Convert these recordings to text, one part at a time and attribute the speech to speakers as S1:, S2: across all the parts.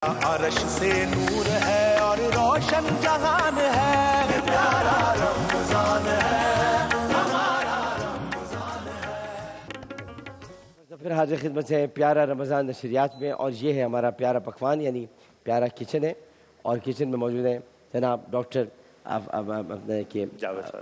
S1: अर्श से नूर है और रोशन जहान है, प्यारा रमजान है हमारा रमजान है।
S2: तो फिर हाजिर खिदमत से प्यारा रमज़ान नशरियात में, और ये है हमारा प्यारा पकवान यानी प्यारा किचन है। और किचन में मौजूद हैं जनाब डॉक्टर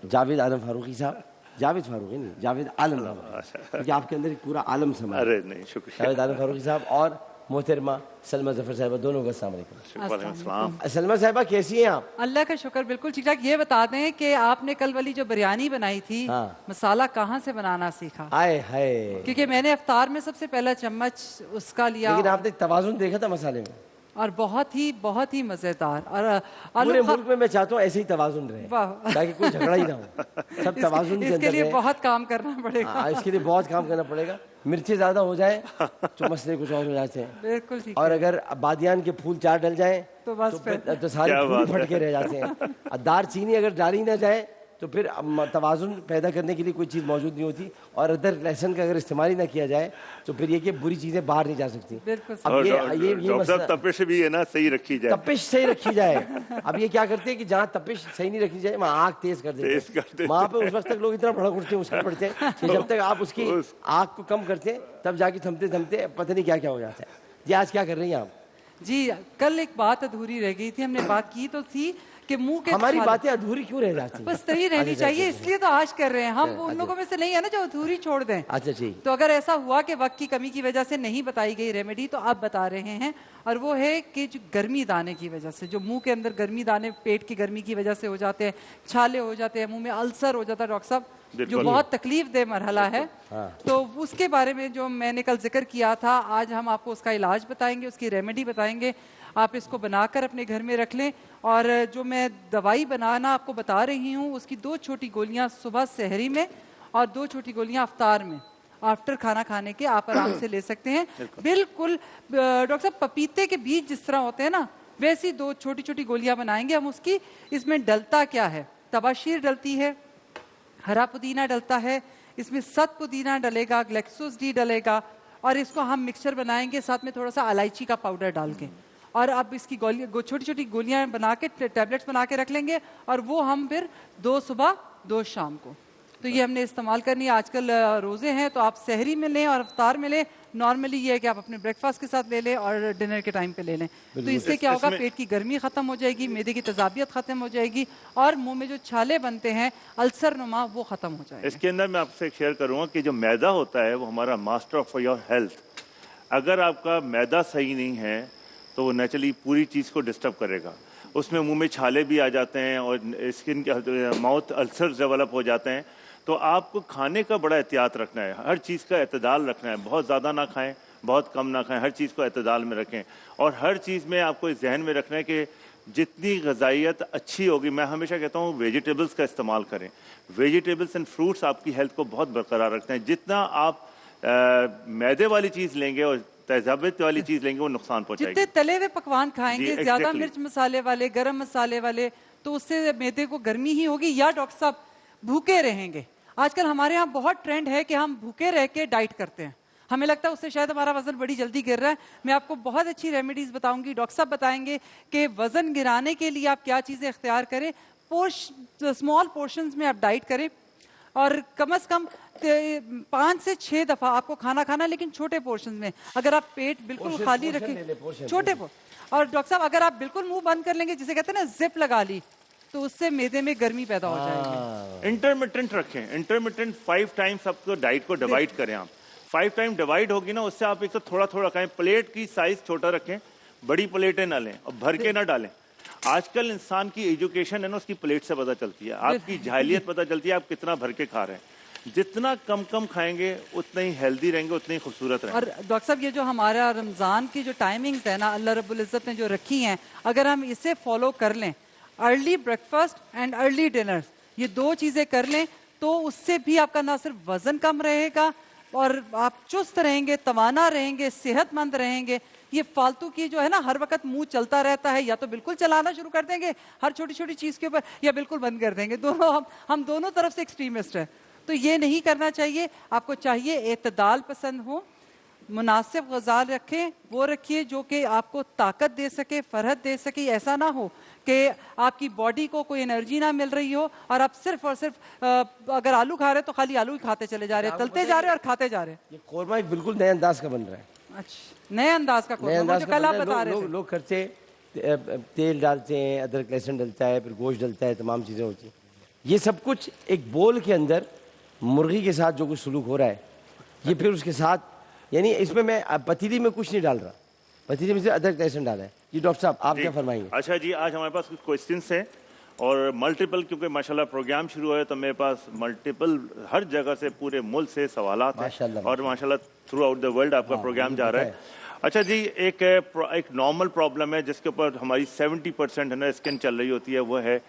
S2: जावेद आलम फारूकी साहब। जावेद फारूकी नहीं, जावेद आलम क्योंकि आपके अंदर एक पूरा आलम समा।
S3: अरे नहीं, शुक्रिया।
S2: जावेद आलम फारूकी साहब और मोहतरमा सलमा जफर साहिबा, दोनों का अस्सलाम वालेकुम। सलमा साहिबा कैसी हैं आप?
S4: अल्लाह का शुक्र, बिल्कुल ठीक ठाक। ये बता दें कि आपने कल वाली जो बिरयानी बनाई थी, मसाला कहाँ से बनाना सीखा?
S2: आए हाय,
S4: क्योंकि मैंने इफ्तार में सबसे पहला चम्मच उसका लिया,
S2: लेकिन आपने तवाज़ुन देखा था मसाले में,
S4: और बहुत ही मजेदार। और
S2: पूरे मुल्क में मैं चाहता हूँ ऐसे ही तवाज़ुन रहे ताकि कोई झगड़ा ही ना हो, सब तवाज़ुन के अंदर
S4: इसके लिए बहुत काम करना पड़ेगा।
S2: इसके लिए बहुत काम करना पड़ेगा। मिर्ची ज्यादा हो जाए तो मसले कुछ और हो जाते हैं,
S4: बिल्कुल ठीक।
S2: और अगर बादियान के फूल 4 डल जाए
S4: तो बस
S2: तो सारे फूल फट के रह जाते हैं। दार चीनी अगर डाली ना जाए तो फिर तवाज़ुन पैदा करने के लिए कोई चीज़ मौजूद नहीं होती, और अदरक लहसुन का अगर इस्तेमाल ही ना किया जाए तो फिर ये कि बुरी चीज़ें बाहर नहीं जा सकती।
S4: अब
S3: ये तपिश भी है ना, सही रखी जाए,
S2: तपिश सही रखी जाए। अब ये क्या करते हैं कि जहाँ तपिश सही नहीं रखी जाए वहाँ आग तेज कर देते हैं। वहाँ पे उस वक्त तक लोग इतना भड़क उठते हैं, उछल पड़ते हैं कि जब तक आप उसकी आग को कम करते हैं तब जाके थमते थमते पता नहीं क्या क्या हो जाता है। जी आज क्या कर रही हैं आप?
S4: जी कल एक बात अधूरी रह गई थी, हमने बात की तो थी कि मुंह के
S2: हमारी बातें अधूरी क्यों रह जाती हैं?
S4: बस सही रहनी चाहिए, इसलिए तो आज कर रहे हैं। हम उन लोगों में से नहीं है ना जो अधूरी छोड़ दें।
S2: अच्छा ठीक।
S4: तो अगर ऐसा हुआ कि वक्त की कमी की वजह से नहीं बताई गई रेमेडी, तो आप बता रहे हैं, और वो है कि जो गर्मी दाने की वजह से, जो मुंह के अंदर गर्मी दाने पेट की गर्मी की वजह से हो जाते हैं, छाले हो जाते हैं, मुंह में अल्सर हो जाता है डॉक्टर साहब, जो बहुत तकलीफ दे मरहला है। तो उसके बारे में जो मैंने कल जिक्र किया था, आज हम आपको उसका इलाज बताएंगे, उसकी रेमेडी बताएंगे। आप इसको बनाकर अपने घर में रख लें, और जो मैं दवाई बनाना आपको बता रही हूँ उसकी 2 छोटी गोलियां सुबह सहरी में और 2 छोटी गोलियां अफ्तार में, आफ्टर खाना खाने के आप आराम से ले सकते हैं। बिल्कुल डॉक्टर साहब, पपीते के बीज जिस तरह होते हैं ना, वैसी 2 छोटी छोटी गोलियां बनाएंगे हम उसकी। इसमें डलता क्या है? तबाशीर डलती है, हरा पुदीना डलता है, इसमें सत पुदीना डलेगा, ग्लेक्सोस डी डलेगा, और इसको हम मिक्सचर बनाएंगे साथ में थोड़ा सा इलायची का पाउडर डाल के। और अब इसकी छोटी छोटी गोलियां बना के, टैबलेट्स बना के रख लेंगे, और वो हम फिर 2 सुबह 2 शाम को, तो ये हमने इस्तेमाल करनी है। आजकल रोज़े हैं तो आप सहरी में लें और अफ्तार में लें। नॉर्मली ये है कि आप अपने ब्रेकफास्ट के साथ ले लें और डिनर के टाइम पे ले लें, तो इससे क्या होगा, पेट की गर्मी ख़त्म हो जाएगी, मैदे की तजाबियत ख़त्म हो जाएगी, और मुंह में जो छाले बनते हैं अल्सर नुमा वो ख़त्म हो जाएगा।
S3: इसके अंदर मैं आपसे शेयर करूँगा कि जो मैदा होता है वो हमारा मास्टर फॉर योर हेल्थ। अगर आपका मैदा सही नहीं है तो वो नेचुरली पूरी चीज़ को डिस्टर्ब करेगा। उसमें मुंह में छाले भी आ जाते हैं और स्किन के माउथ अल्सर डेवलप हो जाते हैं। तो आपको खाने का बड़ा एहतियात रखना है, हर चीज़ का एतदाल रखना है। बहुत ज़्यादा ना खाएं, बहुत कम ना खाएं, हर चीज़ को एतदाल में रखें। और हर चीज़ में आपको इस जहन में रखना है कि जितनी ग़िज़ाइयत अच्छी होगी, मैं हमेशा कहता हूँ वेजिटेबल्स का इस्तेमाल करें। वेजिटेबल्स एंड फ्रूट्स आपकी हेल्थ को बहुत बरकरार रखते हैं। जितना आप मैदे वाली चीज़ लेंगे और तेजाबियत वाली चीज लेंगे वो नुकसान पहुंचाएगी।
S4: जितने तले हुए पकवान खाएंगे, ज्यादा मिर्च मसाले वाले, गरम मसाले वाले, तो उससे मैदे को गर्मी ही होगी। या डॉक्टर साहब भूखे रहेंगे, आजकल हमारे यहाँ बहुत ट्रेंड है कि हम भूखे रह के डाइट करते हैं, हमें लगता है उससे शायद हमारा वजन बड़ी जल्दी गिर रहा है। मैं आपको बहुत अच्छी रेमेडीज बताऊंगी, डॉक्टर साहब बताएंगे कि वजन गिराने के लिए आप क्या चीजें इख्तियार करें। स्मॉल पोर्शंस में आप डाइट करें, और कम से कम 5 से 6 दफा आपको खाना खाना, लेकिन छोटे पोर्शन में। अगर आप पेट बिल्कुल खाली रखें, छोटे और डॉक्टर साहब अगर आप बिल्कुल मुंह बंद कर लेंगे, जिसे कहते हैं ना जिप लगा ली, तो उससे मैदे में गर्मी पैदा हो जाएगी।
S3: इंटरमिटेंट रखें, इंटरमिटेंट 5 टाइम्स आपको डाइट को डिवाइड करें। आप 5 टाइम डिवाइड होगी ना, उससे आप एक तो थोड़ा थोड़ा खाएं। प्लेट की साइज छोटा रखें, बड़ी प्लेटें ना लें और भर के ना डालें। आजकल इंसान की एजुकेशन है ना, उसकी प्लेट से पता चलती है, आपकी जाहिलियत पता चलती है, आप कितना भर के खा रहे हैं। जितना कम कम खाएंगे उतना ही हेल्दी रहेंगे, उतने ही खूबसूरत रहेंगे।
S4: और डॉक्टर साहब ये जो हमारा रमज़ान की जो टाइमिंग्स है ना, अल्लाह रब्बुल इज़्ज़त ने जो रखी हैं, अगर हम इसे फॉलो कर लें, early breakfast and early dinner, ये 2 चीज़ें कर लें, तो उससे भी आपका ना सिर्फ वज़न कम रहेगा और आप चुस्त रहेंगे, तवाना रहेंगे, सेहतमंद रहेंगे। ये फालतू की जो है ना, हर वक्त मुंह चलता रहता है, या तो बिल्कुल चलाना शुरू कर देंगे हर छोटी छोटी चीज़ के ऊपर, या बिल्कुल बंद कर देंगे। दोनों हम दोनों तरफ से एक्सट्रीमिस्ट है, तो ये नहीं करना चाहिए। आपको चाहिए एतदाल पसंद हो, मुनासिब ग़िज़ा रखें, वो रखिए जो कि आपको ताकत दे सके, फरहत दे सके। ऐसा ना हो कि आपकी बॉडी को कोई एनर्जी ना मिल रही हो और आप सिर्फ और सिर्फ अगर आलू खा रहे हैं तो खाली आलू ही खाते चले जा रहे हैं, तलते जा रहे हैं और खाते जा रहे हैं।
S2: ये कोरमा एक बिल्कुल नए अंदाज का बन रहा है।
S4: अच्छा, नए अंदाज का कोरमा, जो कल आप बता रहे थे।
S2: लोग खर्चे तेल डालते हैं, अदरक लहसुन डलता है, फिर गोश्त डलता है, तमाम चीज़ें होती हैं। ये सब कुछ एक बोल के अंदर मुर्गी के साथ जो कुछ सलूक हो रहा है, ये फिर उसके साथ, यानी इसमें मैं पतीली में कुछ नहीं डाल रहा, पतीली में से अदरक लहसुन डाला है। जी डॉक्टर साहब, आप क्या फरमाएंगे?
S3: अच्छा जी, आज हमारे पास कुछ क्वेश्चंस हैं और मल्टीपल, क्योंकि माशाल्लाह प्रोग्राम शुरू है तो मेरे पास मल्टीपल हर जगह से पूरे मुल्क से सवालात हैं
S2: माशाल्लाह,
S3: और माशाल्लाह थ्रू आउट द वर्ल्ड आपका प्रोग्राम जा रहा है। अच्छा जी, एक नॉर्मल प्रॉब्लम है जिसके ऊपर हमारी 70% है ना स्किन चल रही होती है, वो है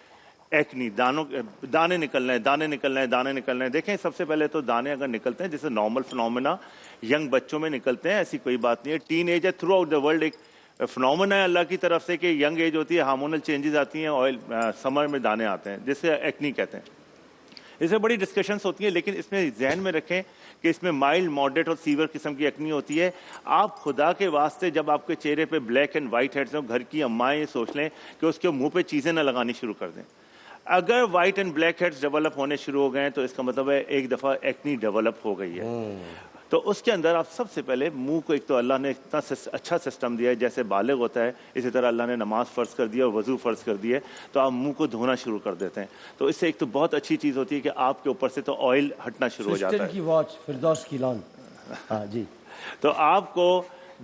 S3: एक्नी, दाने निकलना है, दाने निकलना है, दाने निकलना है। देखें, सबसे पहले तो दाने अगर निकलते हैं, जैसे नॉर्मल फिनोमेना यंग बच्चों में निकलते हैं, ऐसी कोई बात नहीं है। टीन एज है, थ्रू आउट द वर्ल्ड एक फिनोमेना है अल्लाह की तरफ से कि यंग एज होती है, हार्मोनल चेंजेस आती हैं, ऑयल समर में दाने आते हैं, जिससे एक्नी कहते हैं। इसमें बड़ी डिस्कशंस होती हैं, लेकिन इसमें जहन में रखें कि इसमें माइल्ड, मॉडरेट और सीवियर किस्म की एक्नी होती है। आप खुदा के वास्ते जब आपके चेहरे पे ब्लैक एंड वाइट हेड्स हो, घर की अम्माएँ सोच लें कि उसके मुंह पे चीज़ें ना लगानी शुरू कर दें। अगर white and black heads develop होने शुरू हो गए हैं तो इसका मतलब है एक दफ़ा एक्नी डेवलप हो गई है। तो उसके अंदर आप सबसे पहले मुंह को, एक तो अल्लाह ने इतना अच्छा सिस्टम दिया है, जैसे बालिग होता है इसी तरह अल्लाह ने नमाज फ़र्ज़ कर दिया और वज़ू फ़र्ज़ कर दिया है, तो आप मुंह को धोना शुरू कर देते हैं। तो इससे एक तो बहुत अच्छी चीज़ होती है कि आपके ऊपर से तो ऑयल हटना शुरू हो जाता है।
S2: की वॉच फिरदौस की लॉन। हाँ जी।
S3: तो आपको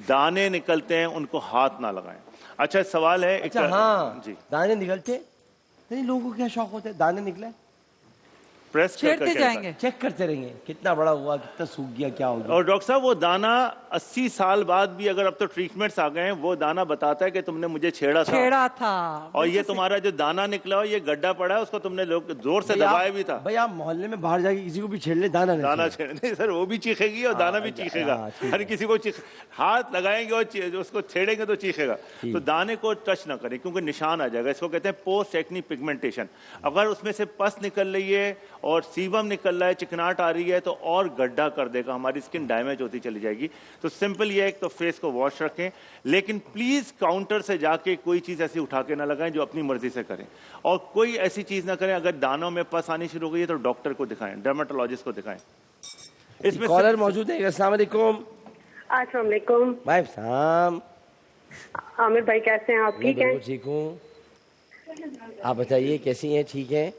S3: दाने निकलते हैं, उनको हाथ ना लगाएं। अच्छा सवाल है,
S2: अच्छा हाँ
S3: जी,
S2: दाने निकलते नहीं, लोगों को क्या शौक होता है, दाने निकले
S3: प्रेस
S4: छेड़ते जाएंगे,
S2: चेक करते रहेंगे कितना बड़ा हुआ, कितना सूख गया, क्या हो गया।
S3: और डॉक्टर साहब, वो दाना 80 साल बाद भी अगर अब तो ट्रीटमेंट्स आ गए हैं, वो दाना बताता है कि तुमने मुझे छेड़ा था और ये तुम्हारा जो दाना निकला हो, ये गड्ढा पड़ा है, उसको तुमने लोग जोर से दबाया भी था।
S2: भाई आप मोहल्ले में बाहर जाके किसी को भी छेड़ ले, दाना
S3: छेड़ नहीं सर, वो भी चीखेगी और दाना भी चीखेगा। हर किसी को हाथ लगाएंगे और उसको छेड़ेंगे तो चीखेगा। तो दाने को टच ना करें क्योंकि निशान आ जाएगा। इसको कहते हैं पोस्ट एक्नी पिगमेंटेशन। अगर उसमें से पस निकल रही है और सीबम निकल रहा है, चिकनाहट आ रही है, तो और गड्ढा कर देगा, हमारी स्किन डैमेज होती चली जाएगी। तो सिंपल ये है कि तो फेस को वॉश रखें, लेकिन प्लीज काउंटर से जाके कोई चीज ऐसी उठा के ना लगाएं जो अपनी मर्जी से करें, और कोई ऐसी चीज ना करें। अगर दानों में पस आनी शुरू हो गई है तो डॉक्टर को दिखाएं, डर्मेटोलॉजिस्ट को दिखाएं।
S2: इसमें कॉलर मौजूद है। अस्सलाम वालेकुम।
S5: अस्सलाम वालेकुम।
S2: भाई साहब,
S5: आमिर भाई कैसे हैं आप? ठीक हैं?
S2: ठीक हूँ, आप बताइए कैसी हैं? ठीक हैं,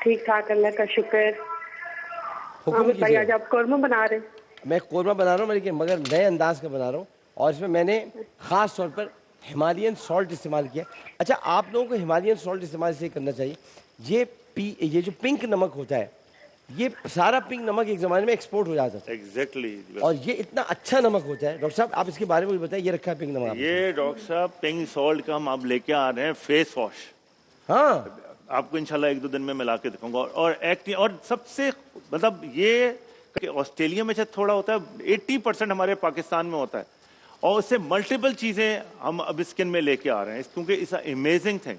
S5: ठीक ठाक, अल्लाह का शुक्र। आमिर भाई आज आप कोरमा बना रहे हैं?
S2: मैं कोरमा बना रहा हूँ, मगर नए अंदाज का बना रहा हूँ, और इसमें मैंने खास तौर पर हिमालयन सॉल्ट इस्तेमाल किया। अच्छा, आप लोगों को हिमालयन सॉल्ट इस्तेमाल से करना चाहिए। ये जो पिंक नमक होता है, ये सारा पिंक नमक एक जमाने में एक्सपोर्ट हो जाता था।
S3: एग्जैक्टली।
S2: और ये इतना अच्छा नमक होता है। डॉक्टर साहब आप इसके बारे में बताइए, ये रखा है पिंक नमक।
S3: ये डॉक्टर साहब पिंक सॉल्ट का हम आप लेके आ रहे हैं फेस वॉश।
S2: हाँ,
S3: आपको इंशाल्लाह 1-2 दिन में मिला के दिखाऊंगा। और एक्टिव, और सबसे मतलब ये ऑस्ट्रेलिया में शायद थोड़ा होता है, 80% हमारे पाकिस्तान में होता है, और उससे मल्टीपल चीजें हम अब स्किन में लेके आ रहे हैं, क्योंकि इट्स अमेजिंग थिंग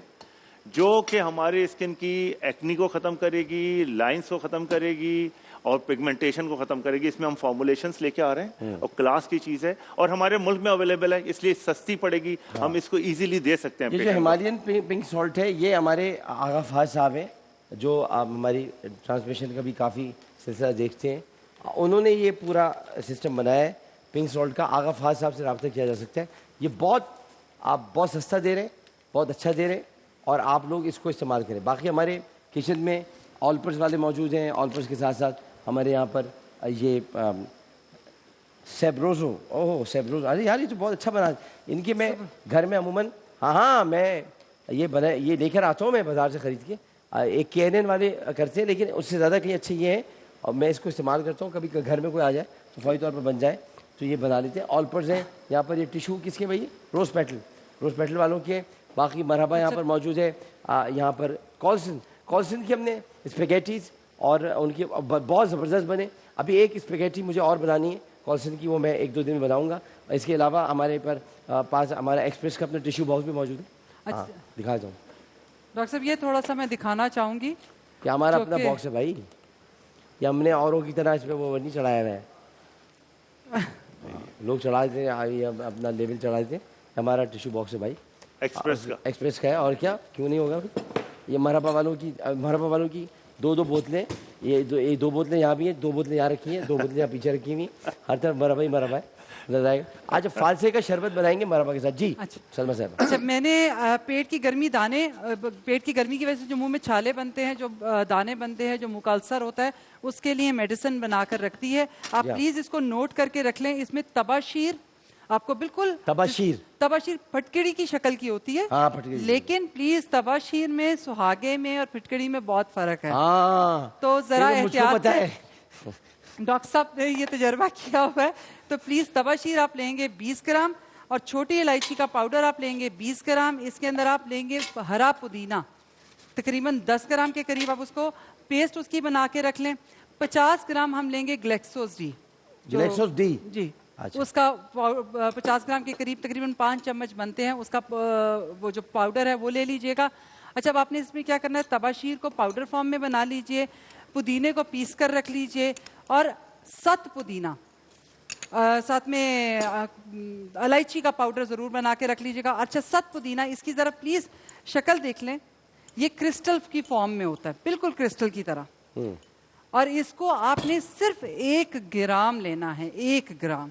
S3: जो कि हमारी स्किन की एक्नी को खत्म करेगी, लाइंस को खत्म करेगी और पिगमेंटेशन को खत्म करेगी। इसमें हम फॉर्मुलेशंस लेके आ रहे हैं और क्लास की चीज है, और हमारे मुल्क में अवेलेबल है, इसलिए सस्ती पड़ेगी। हम इसको इजीली दे सकते हैं।
S2: ये जो हिमालयन पिंक सॉल्ट है, ये हमारे आगा फहद साहब हैं, जो आप हमारी ट्रांसमिशन का भी काफ़ी सिलसिला देखते हैं। उन्होंने ये पूरा सिस्टम बनाया है पिंक सॉल्ट का। आगा फहद साहब से रब्ता किया जा सकता है। ये आप बहुत सस्ता दे रहे हैं, बहुत अच्छा दे रहे हैं, और आप लोग इसको इस्तेमाल करें। बाकी हमारे किचन में ऑलपर्स वाले मौजूद हैं। ऑलपर्स के साथ साथ हमारे यहाँ पर ये सेब्रोज़ो, ओह सेब्रोज़ो, अरे यार ये तो बहुत अच्छा बना। इनके मैं घर में अमूमन हाँ मैं ये लेकर आता हूँ मैं बाज़ार से ख़रीद के। एक KNN वाले करते हैं, लेकिन उससे ज़्यादा कहीं अच्छे ये हैं, और मैं इसको इस्तेमाल करता हूँ। कभी घर में कोई आ जाए तो फौरी तौर पर बन जाए तो ये बना लेते हैं। ऑलपर्स हैं यहाँ पर। ये टिशू किसके भाई? रोज़ पेटल वालों के। बाकी मरहबा यहाँ पर मौजूद है। यहाँ पर कॉल्सन की हमने स्पेगेटीज़, और उनकी बहुत ज़बरदस्त बने। अभी एक स्पेगेटी मुझे और बनानी है कॉल्सन की, वो मैं 1-2 दिन में बनाऊँगा। इसके अलावा हमारे पास हमारा एक्सप्रेस का अपना टिशू बॉक्स भी मौजूद है। अच्छा, दिखा दूँ
S4: डॉक्टर साहब, ये थोड़ा सा मैं दिखाना चाहूँगी
S2: कि हमारा अपना बॉक्स है भाई। ये हमने औरों की तरह इसमें वो नहीं चढ़ाया हुआ है। लोग चढ़ा देते हैं, अपना लेवल चढ़ा देते हैं। हमारा टिश्यू बॉक्स है भाई, एक्सप्रेस का है, और क्या क्यों नहीं होगा। ये मरहबा वालों की दो बोतलें, ये दो बोतलें यहाँ भी हैं, 2 बोतलें यहाँ रखी हैं, 2 बोतलें यहाँ पीछे रखी हुई, हर तरफ मरहबा ही मरहबा है। आज फालसे का शरबत बनाएंगे मरहबा के साथ। जी सलमा साहब।
S4: अच्छा, मैंने पेट की गर्मी की वजह से जो मुंह में छाले बनते हैं, जो दाने बनते हैं, जो मुंह का अल्सर होता है, उसके लिए मेडिसिन बनाकर रखती है। आप प्लीज इसको नोट करके रख लें। इसमें तबाशीर, आपको बिल्कुल तबाशीर फटकड़ी की शक्ल की होती है।
S2: हाँ, फटकड़ी।
S4: लेकिन प्लीज तबाशीर में, सुहागे में और फटकड़ी में बहुत फर्क है। तो जरा एहतियात से, डॉक्टर साहब ने ये तजर्बा किया हुआ है। तो प्लीज तबाशीर आप लेंगे 20 ग्राम, और छोटी इलायची का पाउडर आप लेंगे 20 ग्राम। इसके अंदर आप लेंगे हरा पुदीना, तकरीबन 10 ग्राम के करीब। आप उसको पेस्ट उसकी बना के रख लें। 50 ग्राम हम लेंगे ग्लेक्सोस डी जी। अच्छा। उसका 50 ग्राम के करीब तकरीबन 5 चम्मच बनते हैं। उसका वो जो पाउडर है वो ले लीजिएगा। अच्छा, अब आपने इसमें क्या करना है, तबाशीर को पाउडर फॉर्म में बना लीजिए, पुदीने को पीस कर रख लीजिए, और सत पुदीना साथ में इलायची का पाउडर ज़रूर बना के रख लीजिएगा। अच्छा, सत पुदीना, इसकी ज़रा प्लीज़ शक्ल देख लें। ये क्रिस्टल की फॉर्म में होता है, बिल्कुल क्रिस्टल की तरह। और इसको आपने सिर्फ 1 ग्राम लेना है, 1 ग्राम,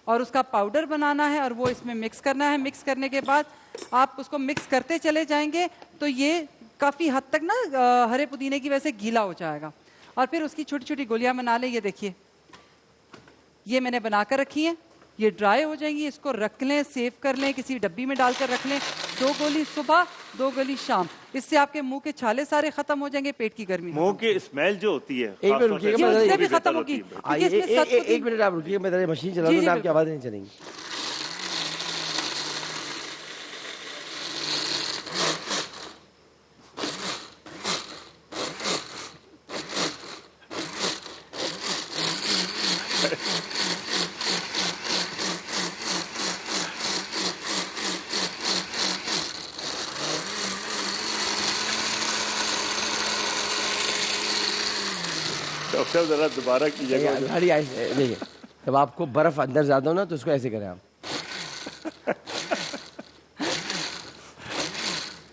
S4: और उसका पाउडर बनाना है, और वो इसमें मिक्स करना है। मिक्स करने के बाद आप उसको मिक्स करते चले जाएंगे तो ये काफ़ी हद तक ना हरे पुदीने की वजह से गीला हो जाएगा। और फिर उसकी छोटी छोटी गोलियां बना लें। ये देखिए, ये मैंने बनाकर रखी है, ये ड्राई हो जाएंगी। इसको रख लें, सेव कर लें, किसी डब्बी में डालकर रख लें। 2 गोली सुबह, 2 गोली शाम। इससे आपके मुंह के छाले सारे खत्म हो जाएंगे, पेट की गर्मी,
S3: मुंह की स्मेल जो होती है
S2: एक मिनट रुकिएगा,
S4: उससे भी खत्म होगी।
S2: एक मिनट आप रुकिए, मैं मशीन चला दूं, आपकी आवाज़ नहीं चलेंगी।
S3: डॉक्टर जरा दोबारा कीजिएगा।
S2: देखिए, जब आपको बर्फ अंदर ज्यादा हो ना तो उसको ऐसे करें आप।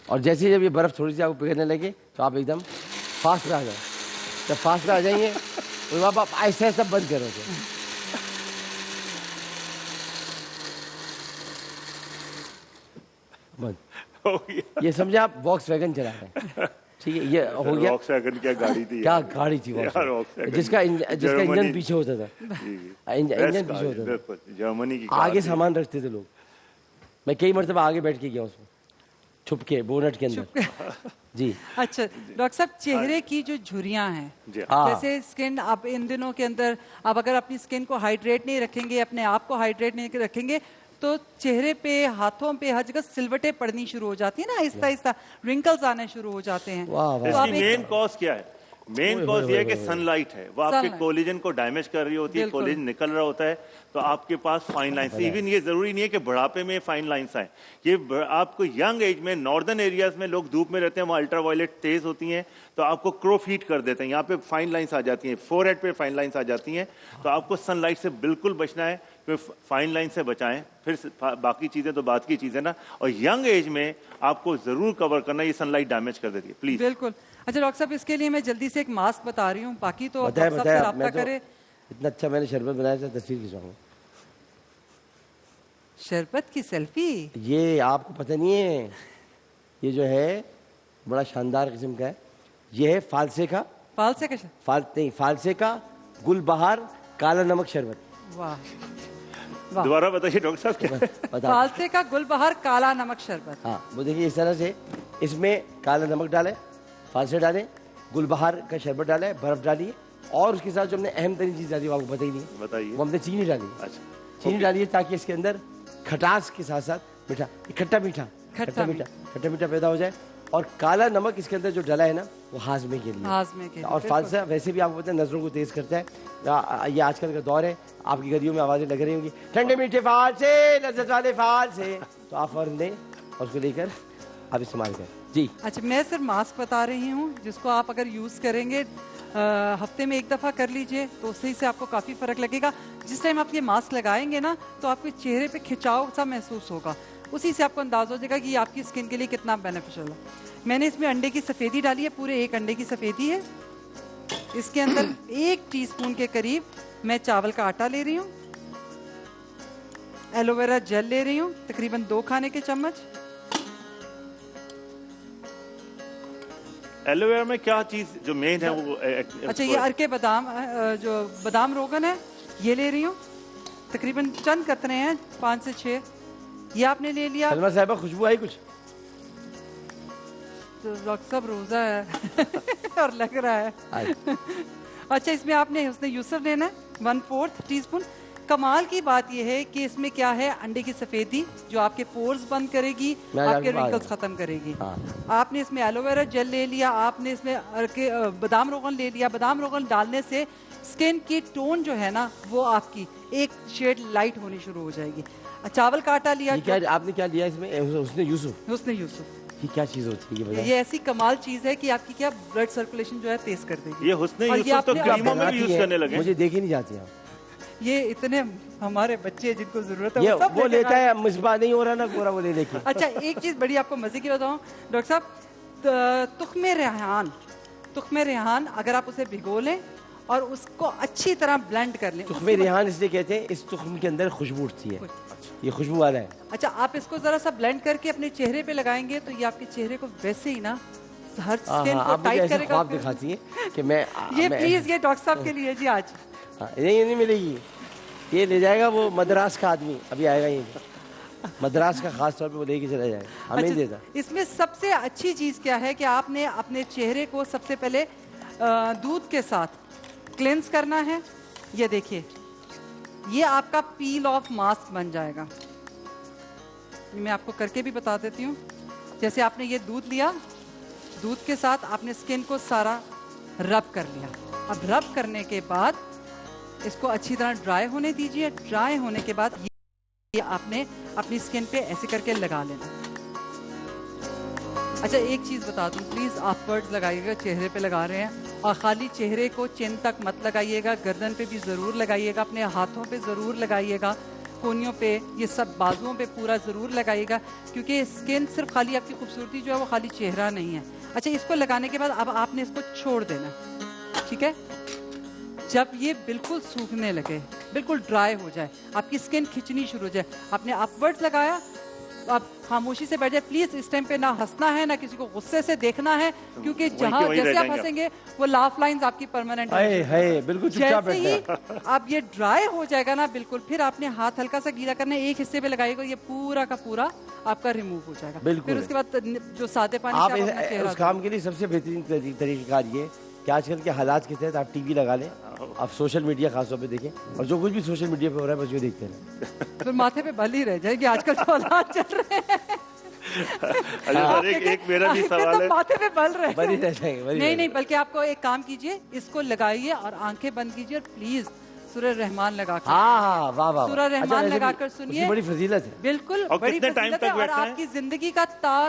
S2: और जैसे ही जब ये बर्फ थोड़ी सी आपको पिघलने लगे तो आप एकदम फास्ट में आ जाओ। जब फास्ट में आ जाएंगे तो आप ऐसे ऐसा बंद करोगे। बंद
S3: हो गया।
S2: ये समझे आप वॉक्सवैगन चला रहे हैं, ठीक है। ये हो गया।
S3: वॉक्सवैगन क्या गाड़ी थी,
S2: क्या गाड़ी थी वॉक्सवैगन, जिसका इंजन पीछे होता था। इंजन पीछे होता था,
S3: जर्मनी की।
S2: आगे सामान रखते थे लोग। मैं कई मरतबा आगे बैठ के गया उसमें, छुप के बोनट के अंदर। जी।
S4: अच्छा डॉक्टर साहब, चेहरे की जो झुर्रियां हैं, जैसे स्किन, आप इन दिनों के अंदर आप अगर अपनी स्किन को हाइड्रेट नहीं रखेंगे, अपने आप को हाइड्रेट नहीं रखेंगे, तो चेहरे पे, हाथों पे, हर जगह सिलवटें पड़नी शुरू हो जाती है ना, आहिस्ता आहिस्ता रिंकल्स आने शुरू हो जाते हैं।
S3: तो मेन कॉज क्या है? मेन कॉज ये है कि सनलाइट है, वो आपके कोलेजन को डैमेज कर रही होती है, कोलेजन निकल रहा होता है, तो आपके पास फाइन लाइंस। इवन ये जरूरी नहीं है कि बुढ़ापे में फाइन लाइंस आए, ये आपको यंग एज में, नॉर्दर्न एरियाज में लोग धूप में रहते हैं, वहाँ अल्ट्रावायलेट तेज होती हैं, तो आपको क्रोफ हीट कर देते हैं, यहाँ पे फाइन लाइंस आ जाती हैं, फोरहेड पे फाइन लाइंस आ जाती हैं। तो आपको सनलाइट से बिल्कुल बचना है, फिर फाइन लाइन से बचाएं, फिर बाकी चीजें तो बात की चीजें ना। और यंग एज में आपको जरूर कवर करना, ये सनलाइट डैमेज कर देती है, प्लीज।
S4: बिल्कुल। अच्छा डॉक्टर साहब, इसके लिए मैं जल्दी से एक मास्क बता रही हूँ, बाकी तो
S2: बताए राब्ता करे। इतना अच्छा मैंने शरबत बनाया था, तस्वीर खिंचवाऊंगा।
S4: शरबत की सेल्फी? ये
S2: आपको पता नहीं है, ये जो है बड़ा शानदार किस्म का है। ये है फालसे का फालसे का गुलबहार काला नमक शरबत।
S4: वाह,
S3: दोबारा बताइए डॉक्टर साहब।
S4: फालसे का गुलबहार काला नमक शरबत।
S2: हाँ, वो देखिए इस तरह से, इसमें काला नमक डाले, फालसे डाले, गुलबहार का शरबत डाले, बर्फ डालिए, और उसके साथ जो हमने अहम तरीन चीज डाली, आपको बताई नहीं,
S3: बताइए।
S2: वो हमने चीनी डाली।
S3: अच्छा,
S2: चीनी डालिए ताकि इसके अंदर खटास के साथ साथ मीठा, खट्टा मीठा पैदा हो जाए। और काला नमक इसके अंदर जो डाला है ना, वो हाजमे के लिए। और फालसा वैसे भी आपको पता है नजरों को तेज करता है। ये आजकल का दौर है, आपकी गलियों में आवाजें लग रही होंगी, ठंडे मीठे फालसे, लज्जत वाले फालसे, तो आप फौरन दें और उसको लेकर आप इस्तेमाल करें। जी।
S4: अच्छा, मैं सिर्फ मास्क बता रही हूँ, जिसको आप अगर यूज करेंगे हफ्ते में 1 दफ़ा कर लीजिए तो उससे से आपको काफ़ी फ़र्क लगेगा। जिस टाइम आप ये मास्क लगाएंगे ना तो आपके चेहरे पे खिंचाव सा महसूस होगा, उसी से आपको अंदाज़ हो जाएगा कि ये आपकी स्किन के लिए कितना बेनिफिशियल है। मैंने इसमें अंडे की सफ़ेदी डाली है, पूरे 1 अंडे की सफ़ेदी है। इसके अंदर 1 टीस्पून के करीब मैं चावल का आटा ले रही हूँ, एलोवेरा जेल ले रही हूँ तकरीबन 2 खाने के चम्मच।
S3: एलोवेरा में क्या चीज जो मेन है वो
S4: अच्छा, ये अरके बादाम, जो बादाम रोगन है ये ले रही हूँ, तकरीबन चंद कतरे हैं 5 से 6, ये आपने ले लिया।
S2: सलमा साहिबा खुशबू आई कुछ?
S4: तो डॉक्टर साहब रोजा है और लग रहा है। अच्छा, इसमें आपने हुस्न यूसुफ लेना है 1/4 टीस्पून। कमाल की बात यह है कि इसमें क्या है, अंडे की सफेदी जो आपके पोर्स बंद करेगी, आपके रिंकल्स खत्म करेगी। आपने इसमें एलोवेरा जेल ले लिया, आपने इसमें बादाम रोगन ले लिया। बादाम रोगन डालने से स्किन की टोन जो है ना वो आपकी एक शेड लाइट होनी शुरू हो जाएगी। चावल का आटा लिया।
S2: क्या आपने क्या लिया इसमें? हुस्न यूसुफ।
S4: हुस्न यूसुफ
S2: ये क्या चीज होती है?
S4: ये ऐसी कमाल चीज है कि आपकी क्या ब्लड सर्कुलेशन जो है तेज कर देगी।
S3: ये हुस्न यूसुफ तो क्रीमों में भी यूज करने लगे।
S2: मुझे देखी नहीं जाती।
S4: ये इतने हमारे बच्चे जिनको जरूरत है
S2: ये वो लेता है, मिसबा नहीं हो रहा ना पूरा वो ले लेके।
S4: अच्छा, एक चीज बड़ी आपको मजे की बताऊं डॉक्टर साहब, तुख्मे रेहान अगर आप उसे भिगो लें और उसको अच्छी तरह ब्लेंड कर लें।
S2: तुख्मे रेहान इसलिए कहते हैं, इस तुख्म के अंदर खुशबू उठती है, ये खुशबू वाला है।
S4: अच्छा, आप इसको जरा सा ब्लेंड करके अपने चेहरे पे लगाएंगे तो ये आपके चेहरे को वैसे ही ना हर स्किन को टाइट करेगा।
S2: आप दिखाती हैं कि मैं
S4: ये प्लीज ये डॉक्टर साहब के लिए जी आज।
S2: ये नहीं मिलेगी, ये ले जाएगा वो मद्रास का आदमी, अभी आएगा ये मद्रास का, खास तौर पे वो लेके चला जाएगा, हमें नहीं देता।
S4: इसमें सबसे अच्छी चीज क्या है कि आपने अपने चेहरे को सबसे पहले दूध के साथ क्लेंस करना है। ये देखिए, ये आपका पील ऑफ मास्क बन जाएगा। मैं आपको करके भी बता देती हूँ। जैसे आपने ये दूध लिया, दूध के साथ आपने स्किन को सारा रब कर लिया। अब रब करने के बाद इसको अच्छी तरह ड्राई होने दीजिए। ड्राई होने के बाद ये आपने अपनी स्किन पे ऐसे करके लगा लेना। अच्छा, एक चीज बता दूं, प्लीज आप वर्ड्स लगाइएगा, चेहरे पे लगा रहे हैं और खाली चेहरे को चिन तक मत लगाइएगा, गर्दन पे भी जरूर लगाइएगा, अपने हाथों पे जरूर लगाइएगा, कोनियों पे, ये सब बाजुओं पे पूरा जरूर लगाइएगा, क्योंकि स्किन सिर्फ खाली आपकी खूबसूरती जो है वो खाली चेहरा नहीं है। अच्छा, इसको लगाने के बाद अब आपने इसको छोड़ देना, ठीक है। जब ये बिल्कुल सूखने लगे, बिल्कुल ड्राई हो जाए, आपकी स्किन खिंचनी शुरू हो जाए, आपने अपवर्ड्स लगाया, आप खामोशी से बैठ जाए। प्लीज इस टाइम पे ना हंसना है, ना किसी को गुस्से से देखना है, क्योंकि जहां जैसे आप हंसेंगे वो लाफ लाइंस आपकी परमानेंट
S2: है। बिल्कुल चुपचाप बैठना है।
S4: जैसे ही आप ये ड्राई हो जाएगा ना बिल्कुल, फिर आपने हाथ हल्का सा गीला करना है, एक हिस्से पे लगाएगा, ये पूरा का पूरा आपका रिमूव हो जाएगा।
S2: बिल्कुल।
S4: फिर उसके बाद जो सादे पानी
S2: आप
S4: से आप अपना चेहरा
S2: उस काम के लिए सबसे बेहतरीन तरीक़ाकार ये कि आजकल के हालात के तहत आप टीवी लगा लें, आप सोशल मीडिया खासतौर पे देखें, और जो कुछ भी सोशल मीडिया पे हो रहा है बस वो देखते हैं।
S4: फिर माथे पे बल ही रह जाएगी आजकल जो हालात चल रहे हैं।
S3: एक मेरा भी सवाल है,
S4: माथे पे बल रहे
S2: बल ही रह जाएंगे।
S4: नहीं, बल्कि आपको एक काम कीजिए, इसको लगाइए और आंखें बंद कीजिए और प्लीज सूरह रहमान लगाकर,
S2: हाँ, वाह वाह,
S4: सूरह रहमान लगाकर सुनिए।
S2: बड़ी फजीलत है,
S4: बिल्कुल
S3: और
S4: बड़ी
S3: कितने टाइम
S4: फजीलत है।
S3: तक
S4: और
S3: बैठना है?
S4: आपकी जिंदगी का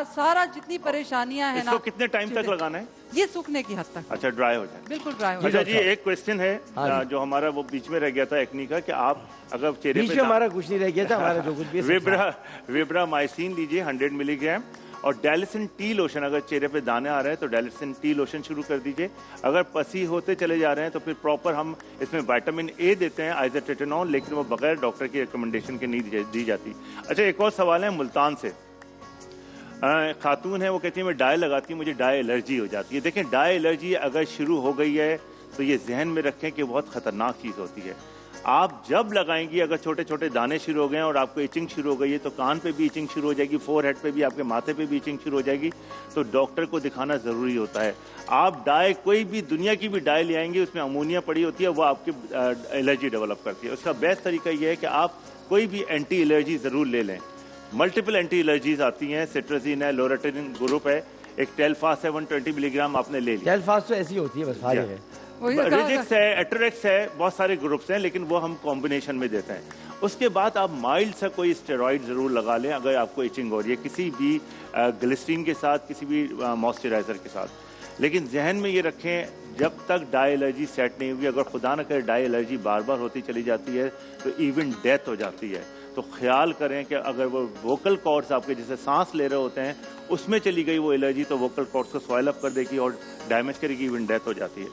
S4: सारा जितनी परेशानियां हैं ना,
S3: इसको कितने टाइम तक लगाना है?
S4: ये सूखने की हद तक।
S3: अच्छा, ड्राई हो जाए,
S4: बिल्कुल ड्राई हो
S3: अच्छा
S4: जाए।
S3: जी, एक क्वेश्चन है जो हमारा वो बीच में रह गया था एक्नी का, कि आप अगर चेहरे
S2: बीच
S3: पे
S2: में हमारा कुछ नहीं रह गया था, हमारा जो कुछ भी
S3: विब्रामाइसिन लीजिए 100 मिलीग्राम, और डेलिसिन टी लोशन, अगर चेहरे पे दाने आ रहे हैं तो डेलिसिन टी लोशन शुरू कर दीजिए। अगर पसी होते चले जा रहे हैं तो फिर प्रॉपर हम इसमें विटामिन ए देते हैं, आइजोट्रेटिनॉल, लेकिन वो बगैर डॉक्टर की रिकमेंडेशन के नहीं दी जाती। अच्छा, एक और सवाल है मुल्तान से। खातून है, वो कहती है मैं डाई लगाती हूँ, मुझे डाई एलर्जी हो जाती है। देखें, डाई एलर्जी अगर शुरू हो गई है तो ये जहन में रखें कि बहुत खतरनाक चीज़ होती है। आप जब लगाएंगी, अगर छोटे छोटे दाने शुरू हो गए हैं और आपको इचिंग शुरू हो गई है, तो कान पे भी इचिंग शुरू हो जाएगी, फोरहेड पे भी, आपके माथे पे भी इचिंग शुरू हो जाएगी, तो डॉक्टर को दिखाना ज़रूरी होता है। आप डाई, कोई भी दुनिया की भी डाई ले आएंगे, उसमें अमोनिया पड़ी होती है, वो आपकी एलर्जी डेवलप करती है। उसका बेस्ट तरीका ये है कि आप कोई भी एंटी एलर्जी ज़रूर ले लें। मल्टीपल एंटी एलर्जीज आती हैं, सिट्रजिन है, लोराटिन ग्रुप है, एक टेलफास्ट है 120 मिलीग्राम आपने ले लिया।
S2: टेलफास्ट तो ऐसी होती है बस, फारिग है।
S3: रिजिक्स है, एट्रेक्स है, बहुत सारे ग्रुप्स हैं, लेकिन वो हम कॉम्बिनेशन में देते हैं। उसके बाद आप माइल्ड सा कोई स्टेरॉइड ज़रूर लगा लें अगर आपको इचिंग हो रही है, किसी भी ग्लिसरीन के साथ, किसी भी मॉइस्चराइज़र के साथ। लेकिन जहन में ये रखें, जब तक डाई एलर्जी सेट नहीं हुई, अगर खुदा न करे डाई एलर्जी बार बार होती चली जाती है तो इवन डेथ हो जाती है। तो ख्याल करें कि अगर वो वोकल कॉर्ड्स आपके जैसे सांस ले रहे होते हैं उसमें चली गई वो एलर्जी तो वोकल कॉर्ड्स को स्वेल अप कर देगी और डैमेज करेगी, इवन डेथ हो जाती है।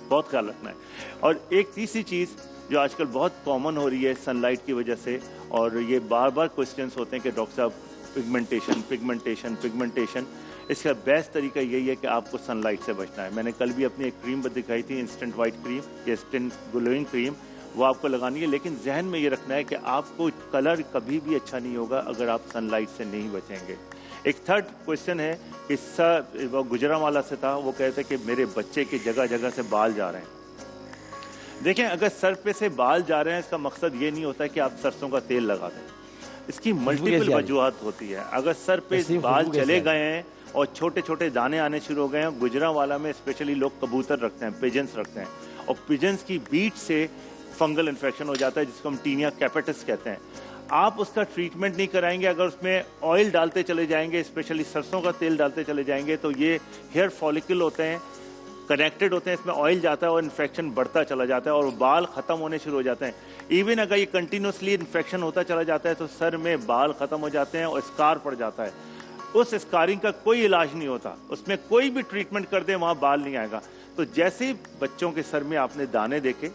S3: बहुत ख्याल रखना है। और एक तीसरी चीज़ जो आजकल बहुत कॉमन हो रही है सनलाइट की वजह से, और ये बार बार क्वेश्चंस होते हैं कि डॉक्टर साहब पिगमेंटेशन पिगमेंटेशन पिगमेंटेशन, इसका बेस्ट तरीका यही है कि आपको सनलाइट से बचना है। मैंने कल भी अपनी एक क्रीम दिखाई थी, इंस्टेंट वाइट क्रीम या इंस्टेंट ग्लोइंग क्रीम, वो आपको लगानी है। लेकिन जहन में ये रखना है कि आपको कलर कभी भी अच्छा नहीं होगा अगर आप सनलाइट से नहीं बचेंगे। एक थर्ड क्वेश्चन है कि सर वो गुजरांवाला से था, वो कहते कि मेरे बच्चे की जगह जगह से बाल जा रहे हैं। देखें, अगर सर पे से बाल जा रहे हैं इसका मकसद ये नहीं होता है कि आप सरसों का तेल लगा दें, इसकी मल्टीपल वजूहत होती है। अगर सर पे बाल चले गए हैं और छोटे छोटे दाने आने शुरू हो गए हैं, गुजरांवाला में स्पेशली लोग कबूतर रखते हैं, पिजन्स रखते हैं, और पिजन्स की बीट से फंगल इन्फेक्शन हो जाता है जिसको हम टीनिया कैपिटस कहते हैं। आप उसका ट्रीटमेंट नहीं कराएंगे, अगर उसमें ऑयल डालते चले जाएंगे, स्पेशली सरसों का तेल डालते चले जाएंगे, तो ये हेयर फॉलिकल होते हैं, कनेक्टेड होते हैं, इसमें ऑयल जाता है और इन्फेक्शन बढ़ता चला जाता है और बाल ख़त्म होने शुरू हो जाते हैं। इवन अगर ये कंटिन्यूसली इन्फेक्शन होता चला जाता है तो सर में बाल ख़त्म हो जाते हैं और स्कार पड़ जाता है। उस स्कारिंग का कोई इलाज नहीं होता, उसमें कोई भी ट्रीटमेंट कर दे वहाँ बाल नहीं आएगा। तो जैसे ही बच्चों के सर में आपने दाने देखे,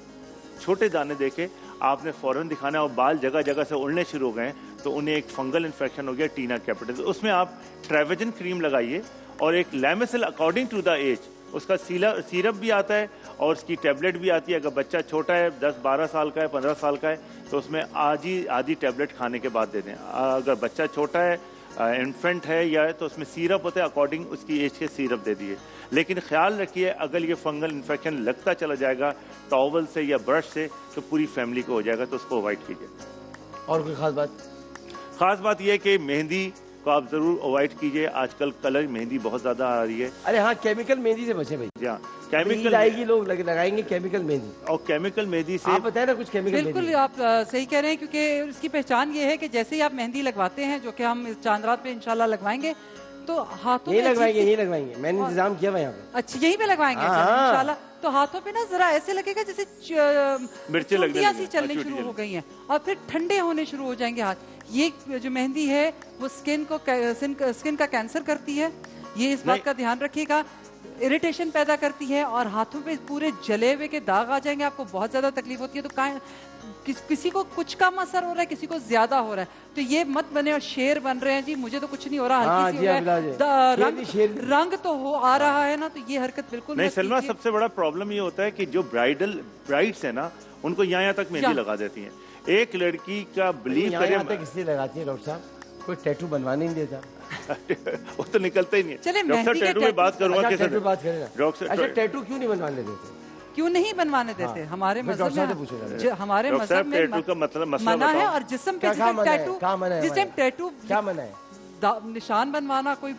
S3: छोटे दाने देखे, आपने फौरन दिखाना है और बाल जगह जगह से उड़ने शुरू हो गए तो उन्हें एक फंगल इन्फेक्शन हो गया, टीना कैपिटस। उसमें आप ट्रेवेजन क्रीम लगाइए और एक Lamisil according to the age, उसका सीरप भी आता है और उसकी टैबलेट भी आती है। अगर बच्चा छोटा है, 10-12 साल का है, 15 साल का है, तो उसमें आधी टैबलेट खाने के बाद दे दें। अगर बच्चा छोटा है, इन्फेंट है या तो उसमें सीरप होता है, अकॉर्डिंग उसकी एज के सीरप दे दिए। लेकिन ख्याल रखिए अगर ये फंगल इन्फेक्शन लगता चला जाएगा टॉवल से या ब्रश से तो पूरी फैमिली को हो जाएगा, तो उसको अवॉइड कीजिए।
S2: और कोई खास बात?
S3: खास बात यह है कि मेहंदी को आप जरूर अवॉइड कीजिए। आजकल कलर मेहंदी बहुत ज्यादा आ रही है।
S2: अरे हाँ, केमिकल मेहंदी से बचे भाई।
S3: हाँ, केमिकल
S2: आएगी, लोग लगाएंगे केमिकल मेहंदी,
S3: और केमिकल मेहंदी से
S2: आप बताए ना कुछ केमिकल।
S4: बिल्कुल आप सही कह रहे हैं, क्योंकि इसकी पहचान ये है कि जैसे ही आप मेहंदी लगवाते हैं, जो कि हम इस चांद रात पे इंशाल्लाह लगवाएंगे, तो हाथों
S2: यही लगवाएंगे, यही लगवाएंगे, मैंने इंतजाम किया हुआ यहाँ पे।
S4: अच्छा, यहीं पे लगवाएंगे इंशाल्लाह। तो हाथों पे ना जरा ऐसे लगेगा जैसे
S3: मिर्ची लगने
S4: सी चलने शुरू हो गई हैं और फिर ठंडे होने शुरू हो जाएंगे हाथ। ये जो मेहंदी है वो स्किन का कैंसर करती है, ये इस बात का ध्यान रखिएगा। इरिटेशन पैदा करती है और हाथों पे पूरे जले हुए के दाग आ जाएंगे, आपको बहुत ज्यादा तकलीफ होती है। तो किसी को कुछ कम असर हो रहा है, किसी को ज्यादा हो रहा है, तो ये मत बने और शेर बन रहे हैं जी मुझे तो कुछ नहीं हो रहा, हल्की सी हो रहा है, रंग तो हो आ रहा है ना, तो ये हरकत बिल्कुल
S3: नहीं। सलमा, सबसे बड़ा प्रॉब्लम ये होता है कि जो ब्राइड्स है ना, उनको यहाँ तक मेहंदी लगा देती हैं। एक लड़की का बिलीव करें
S2: किसलिए लगाती है डॉक्टर साहब, कोई टैटू बनवाने नहीं देता।
S3: वो तो निकलता ही नहीं है।
S4: चलिए
S3: डॉक्टर टैटू में बात करूंगा।
S2: टैटू बात करेगा। अच्छा, टैटू क्यों नहीं बनवाने देते?
S4: क्यों नहीं बनवाने देते? हमारे मजहब में, हमारे मजहब में
S3: टैटू का मतलब
S4: मना है। और जिस्म पे टैटू, जिस टाइम टैटू
S2: क्या मना है?
S4: निशान बनवाना, कोई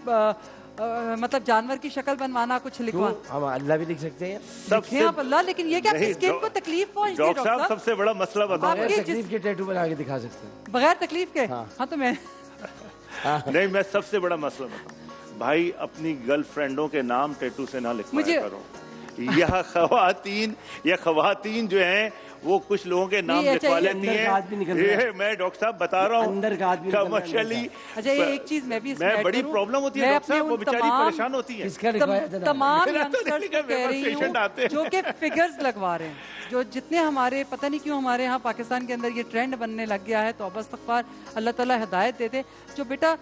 S4: मतलब जानवर की शक्ल बनवाना, कुछ लिखवा।
S2: हम अल्लाह भी लिख सकते हैं,
S4: लिखें आप अल्लाह, लेकिन ये क्या स्किन को तकलीफ पहुंचती है?
S3: डॉक्टर साहब, सबसे बड़ा मसला बताओ।
S2: तकलीफ के टैटू बना के दिखा सकते हैं
S4: बगैर तकलीफ के? हाँ, तो मैं
S3: नहीं, मैं सबसे बड़ा मसला बताऊं भाई, अपनी गर्लफ्रेंडों के नाम टैटू से ना लिखवाया करो। यह खवातीन जो हैं वो कुछ लोगों के नाम लिखवा लेती हैं। मैं डॉक्टर साहब बता रहा हूँ,
S2: अंदर का आदमी
S4: कमर्शियली। अच्छा, ये एक चीज मैं भी
S3: मैं बड़ी प्रॉब्लम होती है डॉक्टर साहब, वो बेचारी परेशान होती है।
S4: तमाम यंगस्टर्स को कह रही हूँ जो कि फिगर्स लगवा रहे हैं, जो जितने हमारे पता नहीं क्यों हमारे यहाँ पाकिस्तान के अंदर ये ट्रेंड बनने लग गया है, तो अब इस्तग़फ़ार, अल्लाह ताला हिदायत देते, जो बेटा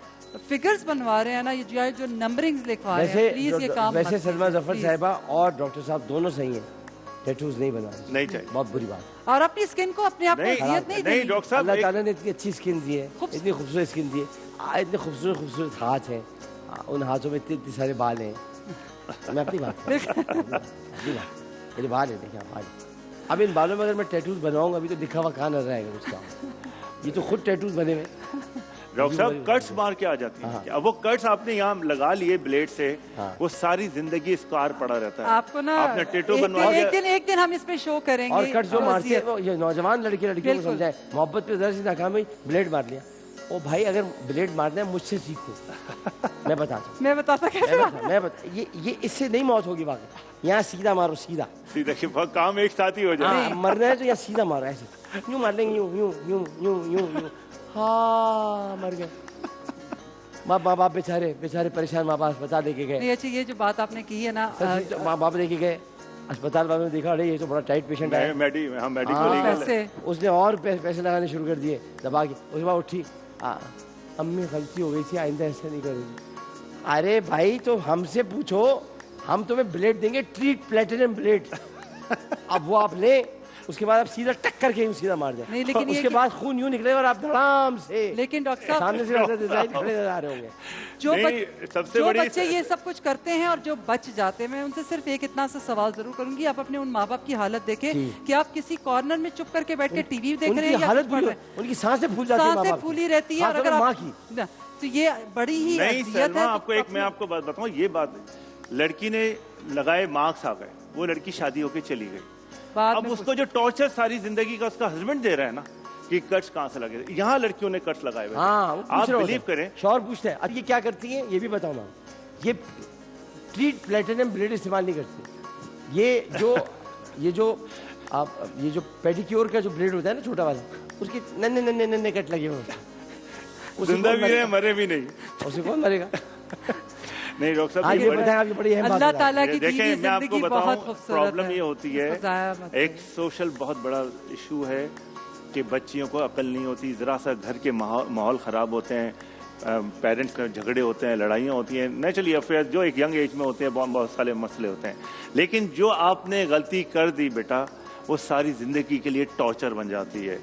S4: फिगर्स बनवा रहे हैं ना, ये जो नंबरिंग्स लिखवा रहे हैं, प्लीज ये काम।
S2: वैसे सलमा जफर साहिबा और डॉक्टर साहब दोनों सही हैं, टैटूज नहीं बनवाने
S3: नहीं चाहिए,
S2: बहुत बुरी बात।
S4: और अपनी स्किन को अपने आप को अज़ियत नहीं देनी।
S3: डॉक्टर साहब,
S2: अल्लाह ताला ने इतनी अच्छी स्किन दी है, इतनी खूबसूरत स्किन दी है, इतने खूबसूरत हाथ हैं, उन हाथों में इतने सारे बाल हैं। मैं अपनी बात मेरे बाल है, देखिए बाल। अब इन बालों में अगर मैं टैटूज बनवाऊंगा अभी तो दिखावा कहाँ नजर आएगा उसका। ये तो खुद टैटूज बने हुए।
S3: डॉक्टर साहब, कट्स मार के आ जाती हैं। अब वो कट्स आपने यहाँ लगा लिए ब्लेड से, वो सारी जिंदगी स्कार पड़ा रहता है।
S4: आपको ना
S3: आपने टैटू बनवा लिया।
S4: एक दिन हम इस पे शो करेंगे।
S2: और कट जो मारती है वो ये नौजवान लड़कियों को समझाए, मोहब्बत पे जरा सी नाकाम हुई, ब्लेड मार लिया। او بھائی اگر بلیڈ مارنا ہے مجھ سے سیکھو، میں بتاتا ہوں،
S4: میں بتاتا کیسے
S2: یہ اس سے نہیں موت ہوگی واقعی، یہاں سیدھا مارو، سیدھا
S3: سیدھا کہ کام ایک ساتھ ہی ہو جائے.
S2: مرنا ہے تو یہاں سیدھا مارو، ایسے یوں مار لیں گے، یوں یوں یوں یوں یوں یوں، ہاں مر گئے. ماں باپ بیچارے پریشان، ماں باپ اسپتال لے کے گئے.
S4: نہیں اچھا یہ جو بات آپ نے کی ہے نا،
S2: ماں باپ لے کے گئے اسپتال والوں نے دیکھا ارے یہ تو بڑا ٹائٹ پیشنٹ ہے، اس نے اور پیسے لگانے شروع کر دیے دبا کے. اس کے بعد اٹھی، امی غلطی ہو گئی تھی، آئندہ ایسا نہیں کروں گی. ارے بھائی تو ہم سے پوچھو، ہم تمہیں بلیڈ دیں گے، ٹریٹ پلیٹینم بلیڈ. اب وہ آپ لیں، اس کے بعد آپ سیدھا ٹک کر کے سیدھا مار جائیں.
S4: لیکن
S2: اس کے بعد خون یوں نکلے اور آپ دھڑام سے
S4: لیکن ڈاکٹر صاحب
S2: سامنے سے کھڑے نظر آ رہے ہوں گے.
S4: جو بچے یہ سب کچھ کرتے ہیں اور جو بچ جاتے ہیں، میں ان سے صرف ایک اتنا سا سوال ضرور کروں گی. آپ اپنے ان ماں باپ کی حالت دیکھیں کہ آپ کسی کارنر میں چپ کر کے بیٹھ کے ٹی وی دیکھ رہے ہیں،
S2: حالت ان کی سانسیں پھول جاتی ہیں،
S4: سانسیں پھولی رہتی ہیں، اور اگر
S2: ماں کی
S4: تو یہ بڑی ہی اذیت ہے.
S3: میں آپ کو بات بتاؤں، یہ بات لڑکی نے لگائے مارکس آ گئے، وہ لڑکی شادی ہو کے چلی گئی. اب اس کو جو ٹارچر ساری زندگی کا اس کا ہسبینڈ دے رہا ہے نا کہ کٹس کہاں سے لگے. یہاں لڑکیوں نے کٹس لگائے ہوئے. آپ بلیو کریں،
S2: شوہر پوچھتے ہیں اب یہ کیا کرتی ہیں، یہ بھی بتاؤں میں. یہ ٹریٹ پلیٹینم بلیڈ استعمال نہیں کرتی. یہ جو پیڈیکیور کا جو بلیڈ ہوتا ہے نا چھوٹا والا، اس کے ننے کٹ لگے ہوئے،
S3: زندہ بھی رہے مرے بھی نہیں.
S2: اسے کون مرے گا؟
S3: نہیں ڈاکٹر صاحب،
S4: اللہ تعالیٰ کی
S3: دیکھیں میں آپ کو
S4: زندگی
S3: بتاؤں،
S4: بہت خوبصورت
S3: پرابلم یہ ہوتی ہے،
S4: ہے،
S3: ایک سوشل بہت بڑا ایشو ہے کہ بچیوں کو عقل نہیں ہوتی. ذرا سا گھر کے ماحول خراب ہوتے ہیں، پیرنٹس کا جھگڑے ہوتے ہیں، لڑائیاں ہوتی ہیں، نیچرلی افیئر جو ایک ینگ ایج میں ہوتے ہیں بہت سارے مسئلے ہوتے ہیں. لیکن جو آپ نے غلطی کر دی بیٹا، وہ ساری زندگی کے لیے ٹارچر بن جاتی ہے.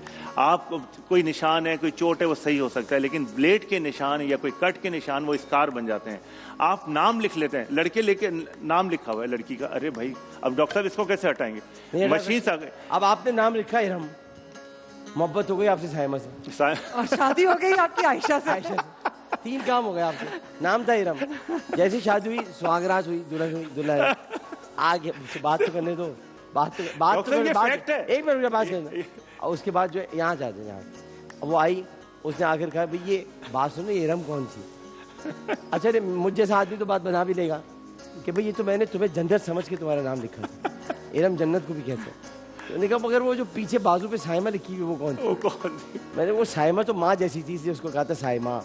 S3: آپ کو کوئی نشان ہے، کوئی چوٹ ہے، وہ صحیح ہو سکتا ہے، لیکن بلیڈ کے نشان یا کوئی کٹ کے نشان وہ اسکار بن جاتے ہیں. آپ نام لکھ لیتے ہیں، لڑکے لے کے نام لکھا ہوا ہے لڑکی کا، ارے بھائی اب ڈاکٹر اس کو کیسے ہٹائیں گے؟ مشین سے
S2: اب آپ نے نام لکھا ارم، محبت ہو گئی آپ سے سائمہ سے،
S4: اور شادی ہو گئی آپ کی عائشہ سے.
S2: 3 کام ہو گئے آپ سے. نام تھا ارم، جیسی شادی ہوئی سہاگراج ہوئی، دلہن ہوئی، دلہا. آگے بات تو کرنے دو، بات ایک منٹ بات کرنا. اور اس کے بعد جو یہاں جاتے ہیں، یہاں وہ آئی، اس نے آ کر کہا بھائی یہ بات سنو، یہ ارم کون سی؟ اچھا مجھ جیسا آدمی تو بات بنا بھی لے گا کہ بھائی یہ تو میں نے تمہیں جنت سمجھ کے تمہارا نام لکھا تھا، ارم جنت کو بھی کہتے ہیں. تو نے کہا مگر وہ جو پیچھے بازو پہ سائمہ لکھی ہوئی وہ کون سی؟ میں نے وہ سائمہ تو ماں جیسی تھی، اس کو کہا تھا سائمہ،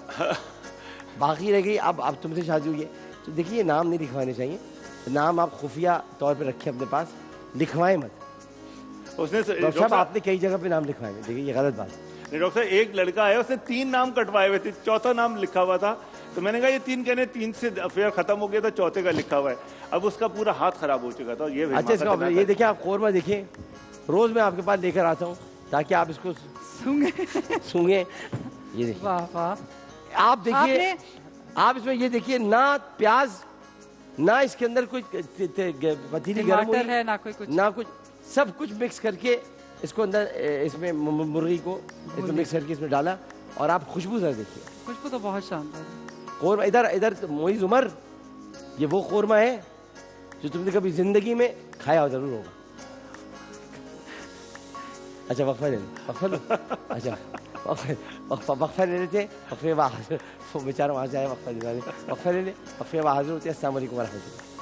S2: باقی رہ گئی. اب تم سے شادی ہوئی ہے تو دیکھیے نام نہیں لکھوانے چاہیے. نام آپ خفیہ طور پہ رکھیں اپنے پاس، لکھوائیں مت. ڈاکٹر صاحب آپ نے کئی جگہ پہ نام لکھوائے ہیں، دیکھیے یہ غلط بات ہے.
S3: نہیں ڈاکٹر صاحب، ایک لڑکا ہے اس نے 3 نام کٹوائے ہوئے تھے، 4تھا نام لکھا ہوا تھا. تو میں نے کہا یہ 3 کہنے، 3 سے افیئر ختم ہو گیا تھا، 4تھے کا لکھا ہوا ہے. اب اس کا پورا ہاتھ خراب ہو چکا تھا.
S2: اچھا اس کا یہ دیکھیں، آپ قورمہ دیکھیں، روز میں آپ کے پاس لے کر آتا ہوں تاکہ آپ اس کو سونگیں. یہ دیکھیں آپ، دیکھیے آپ اس میں یہ دیکھیے، نہ پیاز، نہ اس کے اندر کوئی پتیلی گرم ہوئی
S4: ہے،
S2: نہ کچھ، سب کچھ مکس کر کے اس کو اندر، اس میں مرغی کو اس میں مکس کر کے اس میں ڈالا. اور آپ خوشبو ذرا دیکھیے،
S4: خوشبو تو بہت شاندار ہے.
S2: قورمہ ادھر معیز عمر، یہ وہ قورمہ ہے جو تم نے کبھی زندگی میں کھایا ہو ضرور ہوگا. اچھا وقفہ لے لیں، وقفہ لو. اچھا وقفہ لے لیتے، وقفے بعد بیچارہ وہاں سے آئے وقفہ لے لیں، وقفے بعد حاضر ہوتے ہیں. السلام علیکم ورحمۃ اللہ.